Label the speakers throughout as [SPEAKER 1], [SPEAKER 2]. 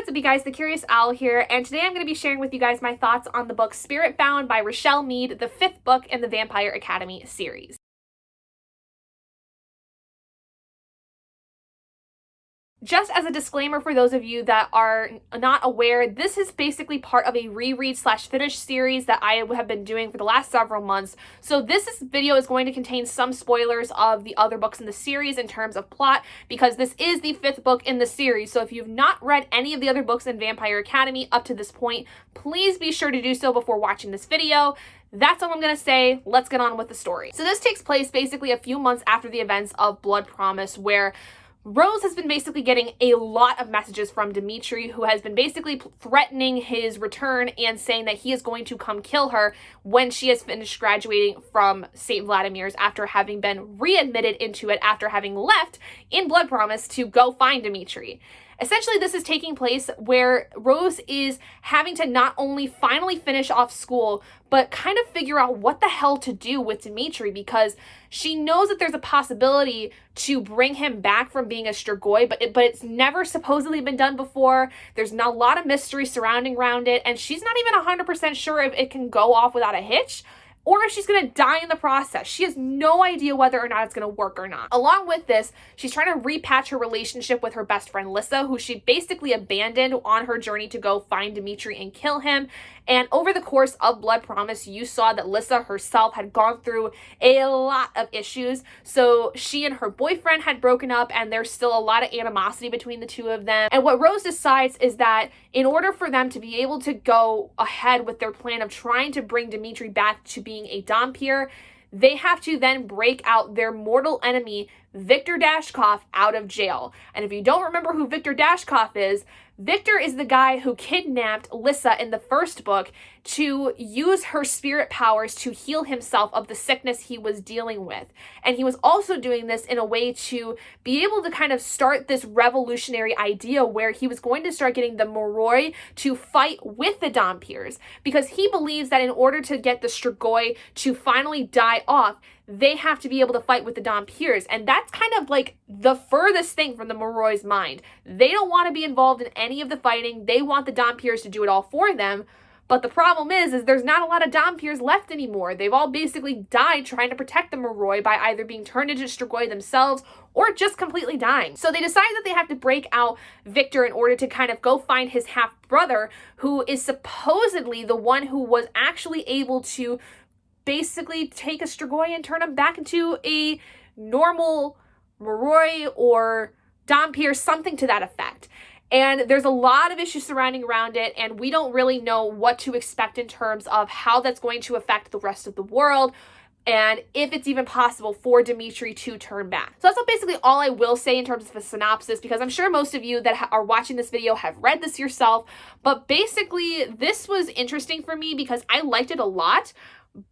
[SPEAKER 1] what's up you guys, the Curious Owl here, and today I'm going to be sharing with you guys my thoughts on the book Spirit Bound by Richelle Mead, the 5th book in the Vampire Academy series. Just as a disclaimer for those of you that are not aware, this is basically part of a reread/finish series that I have been doing for the last several months. So this video is going to contain some spoilers of the other books in the series in terms of plot, because this is the 5th book in the series. So if you've not read any of the other books in Vampire Academy up to this point, please be sure to do so before watching this video. That's all I'm going to say. Let's get on with the story. So this takes place basically a few months after the events of Blood Promise, where Rose has been basically getting a lot of messages from Dimitri, who has been basically threatening his return and saying that he is going to come kill her when she has finished graduating from St. Vladimir's after having been readmitted into it after having left in Blood Promise to go find Dimitri. Essentially, this is taking place where Rose is having to not only finally finish off school, but kind of figure out what the hell to do with Dimitri, because she knows that there's a possibility to bring him back from being a Strigoi, but it's never supposedly been done before. There's not a lot of mystery surrounding around it, and she's not even 100% sure if it can go off without a hitch, or if she's going to die in the process. She has no idea whether or not it's going to work or not. Along with this, she's trying to repatch her relationship with her best friend Lissa, who she basically abandoned on her journey to go find Dimitri and kill him. And over the course of Blood Promise, you saw that Lissa herself had gone through a lot of issues. So she and her boyfriend had broken up, and there's still a lot of animosity between the two of them. And what Rose decides is that in order for them to be able to go ahead with their plan of trying to bring Dimitri back to being a Dhampir, they have to then break out their mortal enemy, Victor Dashkoff, out of jail. And if you don't remember who Victor Dashkoff is, Victor is the guy who kidnapped Lissa in the first book to use her spirit powers to heal himself of the sickness he was dealing with. And he was also doing this in a way to be able to kind of start this revolutionary idea where he was going to start getting the Moroi to fight with the Dhampirs, because he believes that in order to get the Strigoi to finally die off, they have to be able to fight with the Dhampirs. And that's kind of like the furthest thing from the Moroi's mind. They don't want to be involved in any of the fighting. They want the Dhampirs to do it all for them. But the problem is there's not a lot of Dhampirs left anymore. They've all basically died trying to protect the Moroi by either being turned into Strigoi themselves or just completely dying. So they decide that they have to break out Victor in order to kind of go find his half-brother, who is supposedly the one who was actually able to basically take a Strigoi and turn him back into a normal Moroi or Dhampir, something to that effect. And there's a lot of issues surrounding around it, and we don't really know what to expect in terms of how that's going to affect the rest of the world, and if it's even possible for Dimitri to turn back. So that's basically all I will say in terms of a synopsis, because I'm sure most of you that are watching this video have read this yourself. But basically, this was interesting for me because I liked it a lot,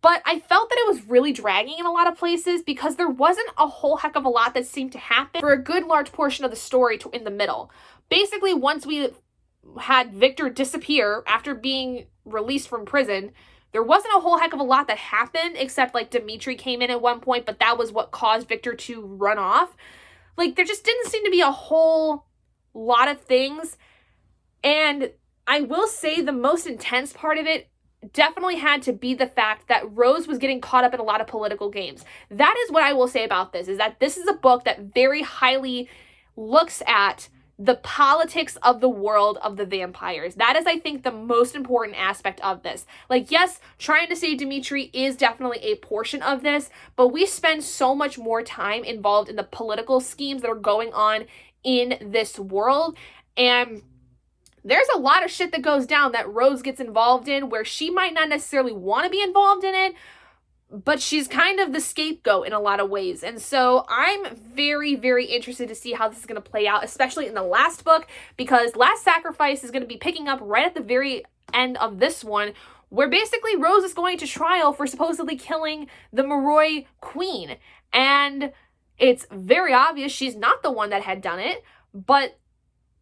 [SPEAKER 1] but I felt that it was really dragging in a lot of places because there wasn't a whole heck of a lot that seemed to happen for a good large portion of the story in the middle. Basically, once we had Victor disappear after being released from prison, there wasn't a whole heck of a lot that happened, except like Dimitri came in at one point, but that was what caused Victor to run off. Like, there just didn't seem to be a whole lot of things. And I will say the most intense part of it definitely had to be the fact that Rose was getting caught up in a lot of political games. That is what I will say about this, is that this is a book that very highly looks at the politics of the world of the vampires. That is, I think, the most important aspect of this. Like, yes, trying to save Dimitri is definitely a portion of this, but we spend so much more time involved in the political schemes that are going on in this world. And there's a lot of shit that goes down that Rose gets involved in where she might not necessarily want to be involved in it, but she's kind of the scapegoat in a lot of ways. And so I'm very, very interested to see how this is going to play out, especially in the last book, because Last Sacrifice is going to be picking up right at the very end of this one, where basically Rose is going to trial for supposedly killing the Moroi queen. And it's very obvious she's not the one that had done it, but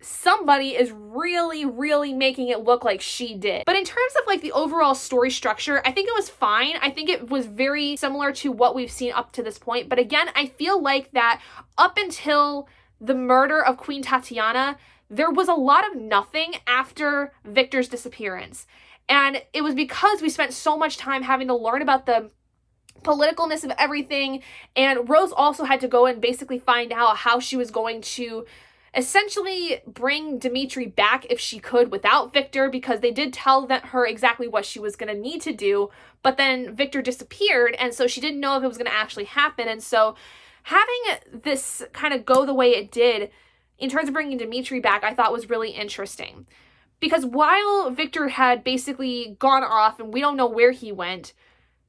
[SPEAKER 1] somebody is really, really making it look like she did. But in terms of like the overall story structure, I think it was fine. I think it was very similar to what we've seen up to this point. But again, I feel like that up until the murder of Queen Tatiana, there was a lot of nothing after Victor's disappearance. And it was because we spent so much time having to learn about the politicalness of everything, and Rose also had to go and basically find out how she was going to essentially bring Dimitri back if she could without Victor, because they did tell her exactly what she was going to need to do, but then Victor disappeared, and so she didn't know if it was going to actually happen. And so having this kind of go the way it did in terms of bringing Dimitri back, I thought was really interesting. Because while Victor had basically gone off and we don't know where he went,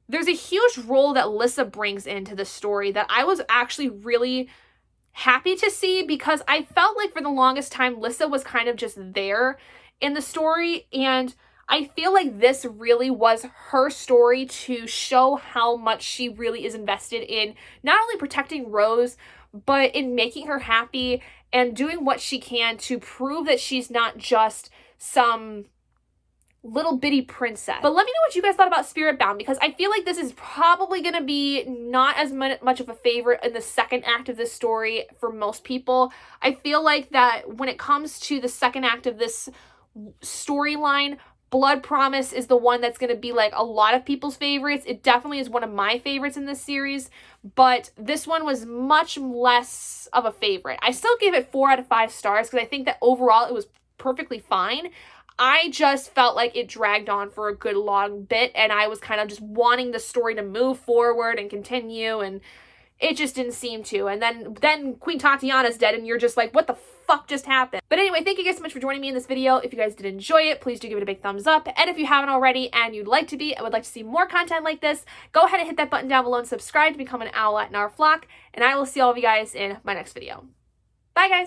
[SPEAKER 1] there's a huge role that Lissa brings into the story that I was actually really happy to see, because I felt like for the longest time Lissa was kind of just there in the story, and I feel like this really was her story to show how much she really is invested in not only protecting Rose, but in making her happy and doing what she can to prove that she's not just some little bitty princess. But let me know what you guys thought about Spirit Bound, because I feel like this is probably going to be not as much of a favorite in the second act of this story for most people. I feel like that when it comes to the second act of this storyline, Blood Promise is the one that's going to be like a lot of people's favorites. It definitely is one of my favorites in this series, but this one was much less of a favorite. I still gave it 4 out of 5 stars because I think that overall it was perfectly fine. I just felt like it dragged on for a good long bit, and I was kind of just wanting the story to move forward and continue, and it just didn't seem to. And then Queen Tatiana's dead, and you're just like, what the fuck just happened? But anyway, thank you guys so much for joining me in this video. If you guys did enjoy it, please do give it a big thumbs up. And if you haven't already and you'd like to be, I would like to see more content like this, go ahead and hit that button down below and subscribe to become an owlet in our flock. And I will see all of you guys in my next video. Bye, guys.